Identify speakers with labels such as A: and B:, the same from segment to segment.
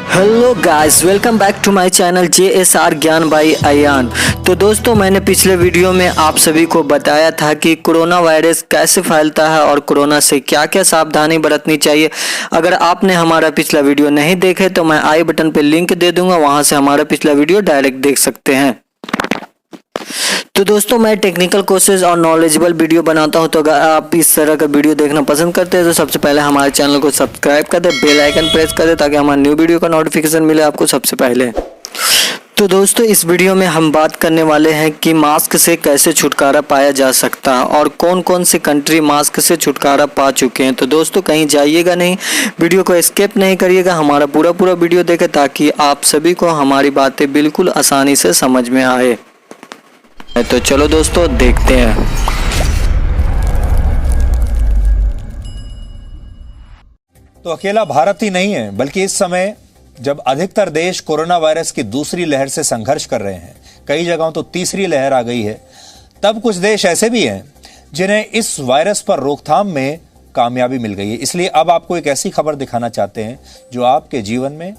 A: Hello guys, welcome back to my channel JSR Gyan by Ayaan. तो दोस्तों, मैंने पिछले वीडियो में आप सभी को बताया था कि कोरोना वायरस कैसे फैलता है और कोरोना से क्या क्या सावधानी बरतनी चाहिए। अगर आपने हमारा पिछला वीडियो नहीं देखे तो मैं आई बटन पे लिंक दे दूंगा, वहां से हमारा पिछला वीडियो डायरेक्ट देख सकते हैं। तो दोस्तों, मैं टेक्निकल कोर्सेज और नॉलेजेबल वीडियो बनाता हूं, तो अगर आप इस तरह का वीडियो देखना पसंद करते हैं तो सबसे पहले हमारे चैनल को सब्सक्राइब कर दे, बेल आइकन प्रेस कर दे ताकि हमारे न्यू वीडियो का नोटिफिकेशन मिले आपको सबसे पहले। तो दोस्तों, इस वीडियो में हम बात करने वाले हैं कि मास्क से कैसे छुटकारा पाया जा सकता है और कौन कौन से कंट्री मास्क से छुटकारा पा चुके हैं। तो दोस्तों, कहीं जाइएगा नहीं, वीडियो को स्किप नहीं करिएगा, हमारा पूरा वीडियो देखें ताकि आप सभी को हमारी बातें बिल्कुल आसानी से समझ में आए। तो चलो दोस्तों, देखते हैं।
B: तो अकेला भारत ही नहीं है, बल्कि इस समय जब अधिकतर देश कोरोना वायरस की दूसरी लहर से संघर्ष कर रहे हैं, कई जगहों तो तीसरी लहर आ गई है, तब कुछ देश ऐसे भी हैं जिन्हें इस वायरस पर रोकथाम में कामयाबी मिल गई है। इसलिए अब आपको एक ऐसी खबर दिखाना चाहते हैं जो आपके जीवन में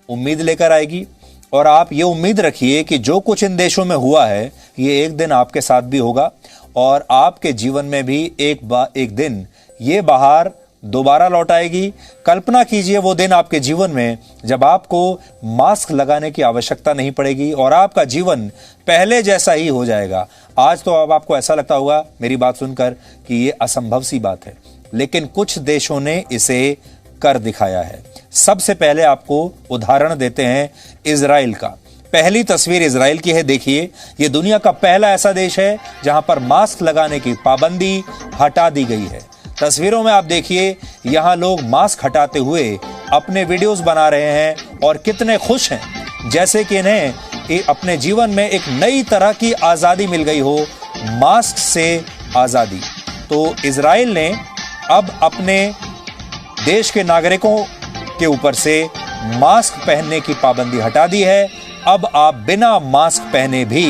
B: उम्मीद लेकर आएगी, और आप ये उम्मीद रखिए कि जो कुछ इन देशों में हुआ है ये एक दिन आपके साथ भी होगा और आपके जीवन में भी एक दिन ये बहार दोबारा लौट आएगी। कल्पना कीजिए वो दिन आपके जीवन में जब आपको मास्क लगाने की आवश्यकता नहीं पड़ेगी और आपका जीवन पहले जैसा ही हो जाएगा। आज तो अब आपको ऐसा लगता होगा मेरी बात सुनकर कि ये असंभव सी बात है, लेकिन कुछ देशों ने इसे कर दिखाया है। सबसे पहले आपको उदाहरण देते हैं इजराइल का। पहली तस्वीर इजराइल की है, देखिए। ये दुनिया का पहला ऐसा देश है जहां पर मास्क लगाने की पाबंदी हटा दी गई है। तस्वीरों में आप देखिए, यहां लोग मास्क हटाते हुए अपने वीडियोस बना रहे हैं और कितने खुश हैं, जैसे कि इन्हें अपने जीवन में एक नई तरह की आजादी मिल गई हो, मास्क से आजादी। तो इजराइल ने अब अपने देश के नागरिकों के ऊपर से मास्क पहनने की पाबंदी हटा दी है। अब आप बिना मास्क पहने भी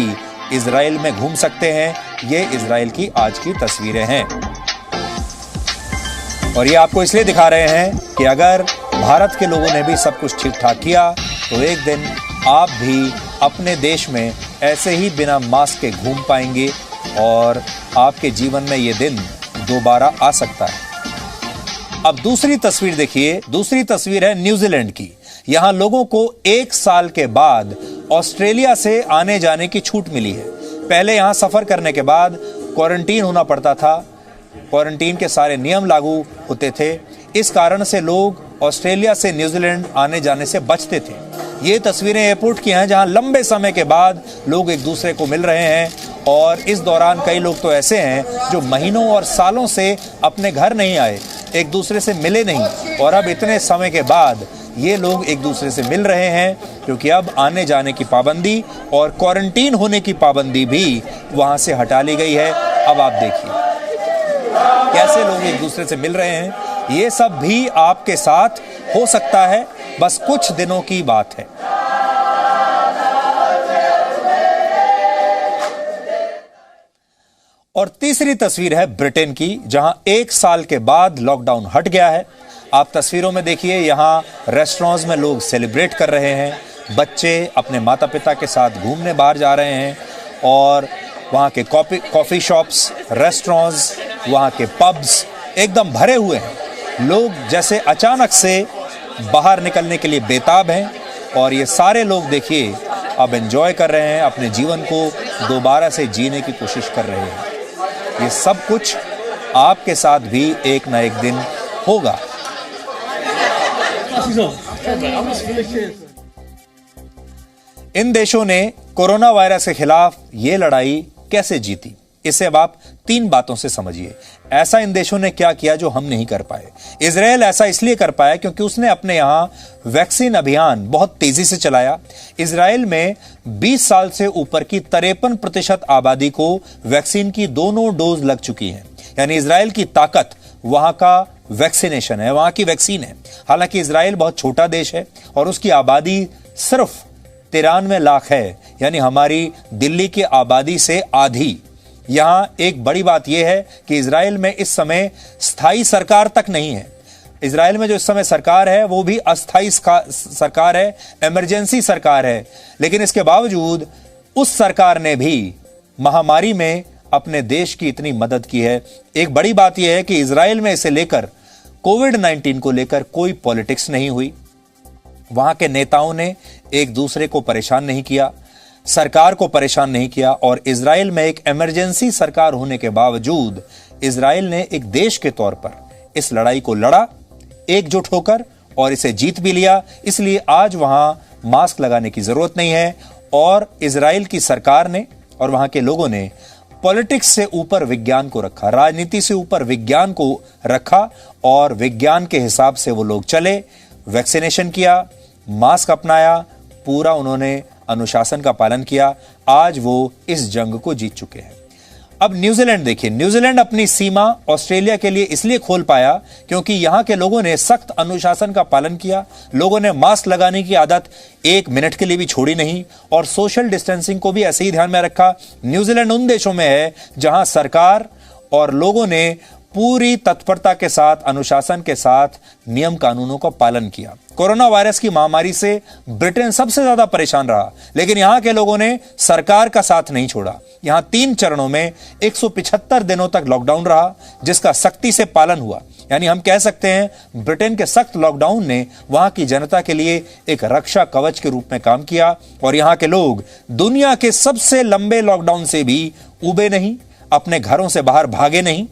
B: इजराइल में घूम सकते हैं। ये इजराइल की आज की तस्वीरें हैं और ये आपको इसलिए दिखा रहे हैं कि अगर भारत के लोगों ने भी सब कुछ ठीक ठाक किया तो एक दिन आप भी अपने देश में ऐसे ही बिना मास्क के घूम पाएंगे और आपके जीवन में ये दिन दोबारा आ सकता है। अब दूसरी तस्वीर देखिए। दूसरी तस्वीर है न्यूजीलैंड की। यहां लोगों को 1 साल के बाद ऑस्ट्रेलिया से आने जाने की छूट मिली है। पहले यहां सफर करने के बाद क्वारंटीन होना पड़ता था, क्वारंटीन के सारे नियम लागू होते थे। इस कारण से लोग ऑस्ट्रेलिया से न्यूजीलैंड आने जाने से बचते थे। ये तस्वीरें एयरपोर्ट की हैं जहां लंबे समय के बाद लोग एक दूसरे को मिल रहे हैं और इस दौरान कई लोग तो ऐसे हैं जो महीनों और सालों से अपने घर नहीं आए, एक दूसरे से मिले नहीं, और अब इतने समय के बाद ये लोग एक दूसरे से मिल रहे हैं क्योंकि अब आने जाने की पाबंदी और क्वारंटीन होने की पाबंदी भी वहां से हटा ली गई है। अब आप देखिए कैसे लोग एक दूसरे से मिल रहे हैं। ये सब भी आपके साथ हो सकता है, बस कुछ दिनों की बात है। और तीसरी तस्वीर है ब्रिटेन की, जहां 1 साल के बाद लॉकडाउन हट गया है। आप तस्वीरों में देखिए, यहां रेस्टोरेंट्स में लोग सेलिब्रेट कर रहे हैं, बच्चे अपने माता पिता के साथ घूमने बाहर जा रहे हैं और वहां के कॉफी शॉप्स, रेस्टोरेंट्स, वहां के पब्स एकदम भरे हुए हैं। लोग जैसे अचानक से बाहर निकलने के लिए बेताब हैं और ये सारे लोग देखिए अब एंजॉय कर रहे हैं, अपने जीवन को दोबारा से जीने की कोशिश कर रहे हैं। ये सब कुछ आपके साथ भी एक ना एक दिन होगा। इन देशों ने कोरोना वायरस के खिलाफ ये लड़ाई कैसे जीती, इसे अब आप 3 बातों से समझिए। ऐसा इन देशों ने क्या किया जो हम नहीं कर पाए। इजराइल ऐसा इसलिए कर पाया क्योंकि उसने अपने यहां वैक्सीन अभियान बहुत तेजी से चलाया। इजराइल में 20 साल से ऊपर की 53% आबादी को वैक्सीन की दोनों डोज लग चुकी हैं। यानी इजराइल की ताकत वहां का वैक्सीनेशन है, वहां की वैक्सीन है। हालांकि इजराइल बहुत छोटा देश है और उसकी आबादी सिर्फ 93 लाख है, यानी हमारी दिल्ली की आबादी से आधी। यहां एक बड़ी बात यह है कि इजराइल में इस समय स्थायी सरकार तक नहीं है। इजराइल में जो इस समय सरकार है वो भी अस्थाई सरकार है, इमरजेंसी सरकार है, लेकिन इसके बावजूद उस सरकार ने भी महामारी में अपने देश की इतनी मदद की है। एक बड़ी बात यह है कि इजराइल में इसे लेकर कोविड-19 को लेकर कोई पॉलिटिक्स नहीं हुई। वहां के नेताओं ने एक दूसरे को परेशान नहीं किया, सरकार को परेशान नहीं किया, और इजराइल में एक इमरजेंसी सरकार होने के बावजूद इजराइल ने एक देश के तौर पर इस लड़ाई को लड़ा एकजुट होकर और इसे जीत भी लिया। इसलिए आज वहां मास्क लगाने की जरूरत नहीं है और इजराइल की सरकार ने और वहां के लोगों ने पॉलिटिक्स से ऊपर विज्ञान को रखा, राजनीति से ऊपर विज्ञान को रखा और विज्ञान के हिसाब से वो लोग चले, वैक्सीनेशन किया, मास्क अपनाया, पूरा उन्होंने अनुशासन का पालन किया। आज वो इस जंग को जीत चुके हैं। अब न्यूजीलैंड देखिए, न्यूजीलैंड अपनी सीमा ऑस्ट्रेलिया के लिए इसलिए खोल पाया क्योंकि यहां के लोगों ने सख्त अनुशासन का पालन किया, लोगों ने मास्क लगाने की आदत एक मिनट के लिए भी छोड़ी नहीं और सोशल डिस्टेंसिंग को भी ऐसे ही ध्यान में रखा। न्यूजीलैंड उन देशों में है जहां सरकार और लोगों ने पूरी तत्परता के साथ, अनुशासन के साथ नियम कानूनों का पालन किया। कोरोना वायरस की महामारी से ब्रिटेन सबसे ज्यादा परेशान रहा, लेकिन यहां के लोगों ने सरकार का साथ नहीं छोड़ा। यहां 3 चरणों में 175 दिनों तक लॉकडाउन रहा, जिसका सख्ती से पालन हुआ। यानी हम कह सकते हैं ब्रिटेन के सख्त लॉकडाउन ने वहां की जनता के लिए एक रक्षा कवच के रूप में काम किया और यहां के लोग दुनिया के सबसे लंबे लॉकडाउन से भी उबे नहीं, अपने घरों से बाहर भागे नहीं,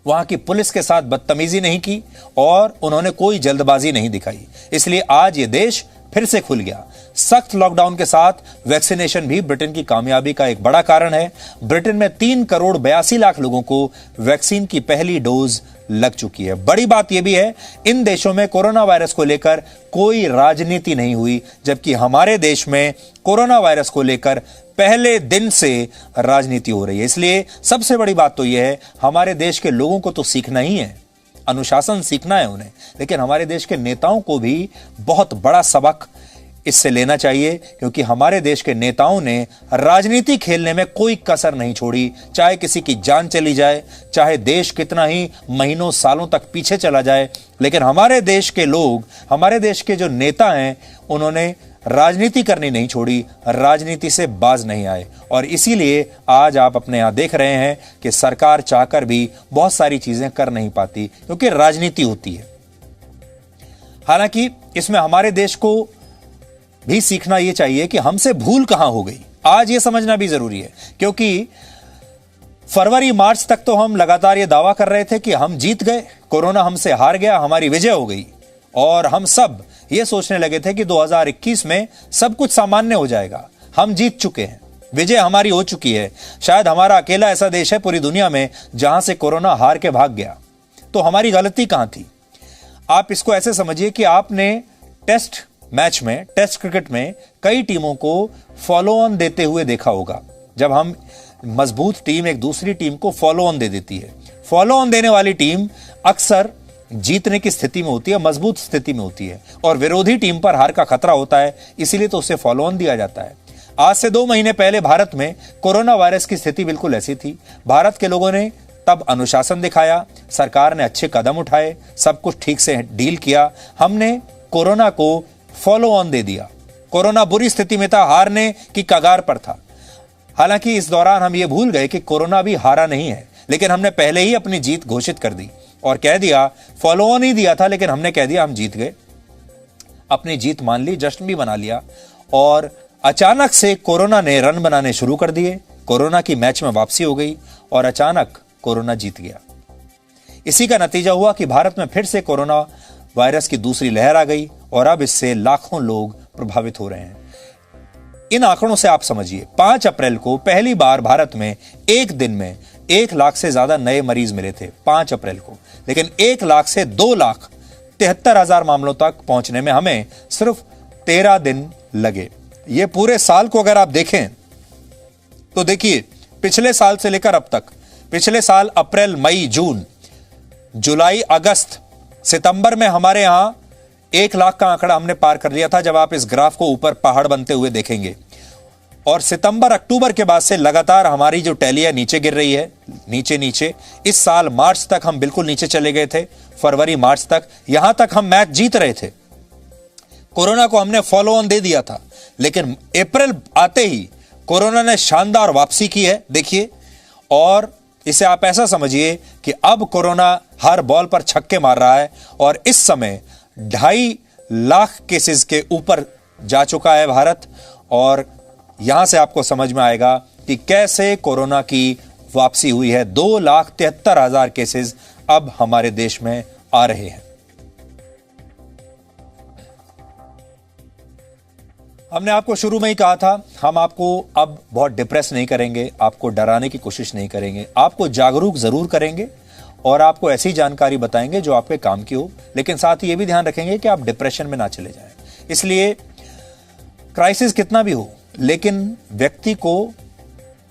B: वहां की पुलिस के साथ बदतमीजी नहीं की और उन्होंने कोई जल्दबाजी नहीं दिखाई। इसलिए आज ये देश फिर से खुल गया। सख्त लॉकडाउन के साथ वैक्सीनेशन भी ब्रिटेन की कामयाबी का एक बड़ा कारण है। ब्रिटेन में 3 करोड़ 82 लाख लोगों को वैक्सीन की पहली डोज लग चुकी है। बड़ी बात यह भी है, इन देशों में कोरोना वायरस को लेकर कोई राजनीति नहीं हुई, जबकि हमारे देश में कोरोना वायरस को लेकर पहले दिन से राजनीति हो रही है। इसलिए सबसे बड़ी बात तो यह है, हमारे देश के लोगों को तो सीखना ही है, अनुशासन सीखना है उन्हें, लेकिन हमारे देश के नेताओं को भी बहुत बड़ा सबक इससे लेना चाहिए, क्योंकि हमारे देश के नेताओं ने राजनीति खेलने में कोई कसर नहीं छोड़ी। चाहे किसी की जान चली जाए, चाहे देश कितना ही महीनों सालों तक पीछे चला जाए, लेकिन हमारे देश के लोग, हमारे देश के जो नेता हैं, उन्होंने राजनीति करनी नहीं छोड़ी, राजनीति से बाज नहीं आए। और इसीलिए आज आप अपने यहां देख रहे हैं कि सरकार चाहकर भी बहुत सारी चीजें कर नहीं पाती, क्योंकि राजनीति होती है। हालांकि इसमें हमारे देश को भी सीखना यह चाहिए कि हमसे भूल कहां हो गई, आज यह समझना भी जरूरी है, क्योंकि फरवरी मार्च तक तो हम लगातार यह दावा कर रहे थे कि हम जीत गए, कोरोना हमसे हार गया, हमारी विजय हो गई, और हम सब ये सोचने लगे थे कि 2021 में सब कुछ सामान्य हो जाएगा, हम जीत चुके हैं, विजय हमारी हो चुकी है। शायद हमारा अकेला ऐसा देश है पूरी दुनिया में जहां से कोरोना हार के भाग गया। तो हमारी गलती कहां थी? आप इसको ऐसे समझिए कि आपने टेस्ट मैच में, टेस्ट क्रिकेट में कई टीमों को फॉलो ऑन देते हुए देखा होगा। जब हम मजबूत टीम एक दूसरी टीम को फॉलो ऑन दे देती है, फॉलो ऑन देने वाली टीम अक्सर जीतने की स्थिति में होती है, मजबूत स्थिति में होती है, और विरोधी टीम पर हार का खतरा होता है, इसीलिए तो उसे फॉलो ऑन दिया जाता है। आज से 2 महीने पहले भारत में कोरोना वायरस की स्थिति बिल्कुल ऐसी थी। भारत के लोगों ने तब अनुशासन दिखाया, सरकार ने अच्छे कदम उठाए, सब कुछ ठीक से डील किया। हमने कोरोना को फॉलो ऑन दे दिया। कोरोना बुरी स्थिति में था, हारने की कगार पर था। हालांकि इस दौरान हम ये भूल गए कि कोरोना भी हारा नहीं है, लेकिन हमने पहले ही अपनी जीत घोषित कर दी और कह दिया, फॉलो ऑन ही दिया था लेकिन हमने कह दिया हम जीत गए, अपनी जीत मान ली, जश्न भी बना लिया। और अचानक से कोरोना ने रन बनाने शुरू कर दिए, कोरोना की मैच में वापसी हो गई और अचानक कोरोना जीत गया। इसी का नतीजा हुआ कि भारत में फिर से कोरोना वायरस की दूसरी लहर आ गई और अब इससे लाखों लोग प्रभावित हो रहे हैं। इन आंकड़ों से आप समझिए, 5 अप्रैल को पहली बार भारत में एक दिन में 1 लाख से ज्यादा नए मरीज मिले थे, 5 अप्रैल को, लेकिन 1 लाख से 2,73,000 मामलों तक पहुंचने में हमें सिर्फ 13 दिन लगे। ये पूरे साल को अगर आप देखें तो देखिए, पिछले साल से लेकर अब तक, पिछले साल अप्रैल, मई, जून, जुलाई, अगस्त, सितंबर में हमारे यहां 1 लाख का आंकड़ा हमने पार कर लिया था, जब आप इस ग्राफ को ऊपर पहाड़ बनते हुए देखेंगे। और सितंबर, अक्टूबर के बाद से लगातार हमारी जो टैली है नीचे गिर रही है, नीचे नीचे। इस साल मार्च तक हम बिल्कुल नीचे चले गए थे, फरवरी मार्च तक, यहां तक हम मैच जीत रहे थे। कोरोना को हमने फॉलो ऑन दे दिया था, लेकिन अप्रैल आते ही कोरोना ने शानदार वापसी की है, देखिए। और इसे आप ऐसा समझिए कि अब कोरोना हर बॉल पर छक्के मार रहा है और इस समय 2.5 लाख केसेस के ऊपर जा चुका है भारत। और यहां से आपको समझ में आएगा कि कैसे कोरोना की वापसी हुई है। 2,73,000 केसेस अब हमारे देश में आ रहे हैं। हमने आपको शुरू में ही कहा था, हम आपको अब बहुत डिप्रेस नहीं करेंगे, आपको डराने की कोशिश नहीं करेंगे, आपको जागरूक जरूर करेंगे और आपको ऐसी जानकारी बताएंगे जो आपके काम की हो, लेकिन साथ ही यह भी ध्यान रखेंगे कि आप डिप्रेशन में ना चले जाएं। इसलिए क्राइसिस कितना भी हो, लेकिन व्यक्ति को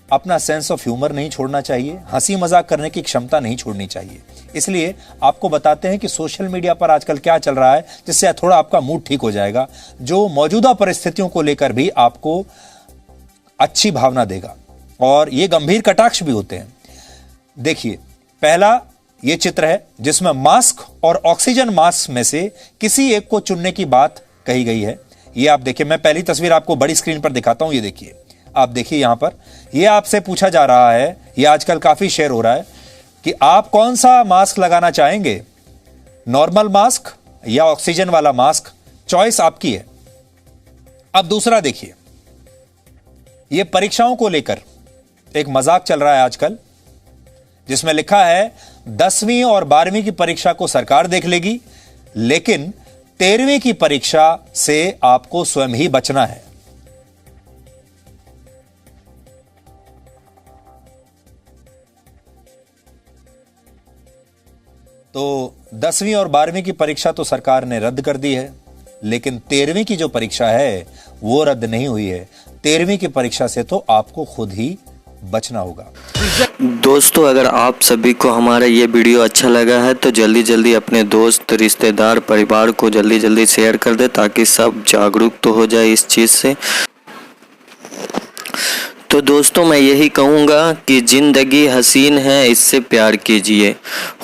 B: अपना सेंस ऑफ ह्यूमर नहीं छोड़ना चाहिए, हंसी मजाक करने की क्षमता नहीं छोड़नी चाहिए। इसलिए आपको बताते हैं कि सोशल मीडिया पर आजकल क्या चल रहा है, जिससे थोड़ा आपका मूड ठीक हो जाएगा, जो मौजूदा परिस्थितियों को लेकर भी आपको अच्छी भावना देगा। और ये गंभीर कटाक्ष भी होते हैं। देखिए, पहला ये चित्र है जिसमें मास्क और ऑक्सीजन मास्क में से किसी एक को चुनने की बात कही गई है। ये आप देखिए, मैं पहली तस्वीर आपको बड़ी स्क्रीन पर दिखाता हूं। ये देखिए, आप देखिए यहां पर, ये आपसे पूछा जा रहा है, ये आजकल काफी शेयर हो रहा है कि आप कौन सा मास्क लगाना चाहेंगे, नॉर्मल मास्क या ऑक्सीजन वाला मास्क। चॉइस आपकी है। अब दूसरा देखिए, ये परीक्षाओं को लेकर एक मजाक चल रहा है आजकल, जिसमें लिखा है 10वीं और 12वीं की परीक्षा को सरकार देख लेगी, लेकिन 13वीं की परीक्षा से आपको स्वयं ही बचना है। तो 10वीं और 12वीं की परीक्षा तो सरकार ने रद्द कर दी है, लेकिन 13वीं की जो परीक्षा है वो रद्द नहीं हुई है। 13वीं की परीक्षा से तो आपको खुद ही बचना होगा।
A: दोस्तों, अगर आप सभी को हमारा ये वीडियो अच्छा लगा है तो जल्दी जल्दी अपने दोस्त, रिश्तेदार, परिवार को जल्दी जल्दी शेयर कर दे, ताकि सब जागरूक तो हो जाए इस चीज़ से। तो दोस्तों, मैं यही कहूँगा कि ज़िंदगी हसीन है, इससे प्यार कीजिए,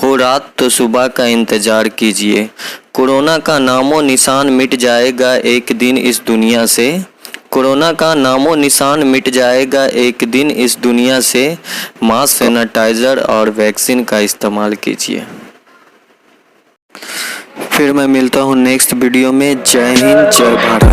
A: हो रात तो सुबह का इंतज़ार कीजिए। कोरोना का नामो निशान मिट जाएगा एक दिन इस दुनिया से। कोरोना का नामो निशान मिट जाएगा एक दिन इस दुनिया से। मास्क, सैनिटाइज़र और वैक्सीन का इस्तेमाल कीजिए। फिर मैं मिलता हूँ नेक्स्ट वीडियो में। जय हिंद, जय भारत।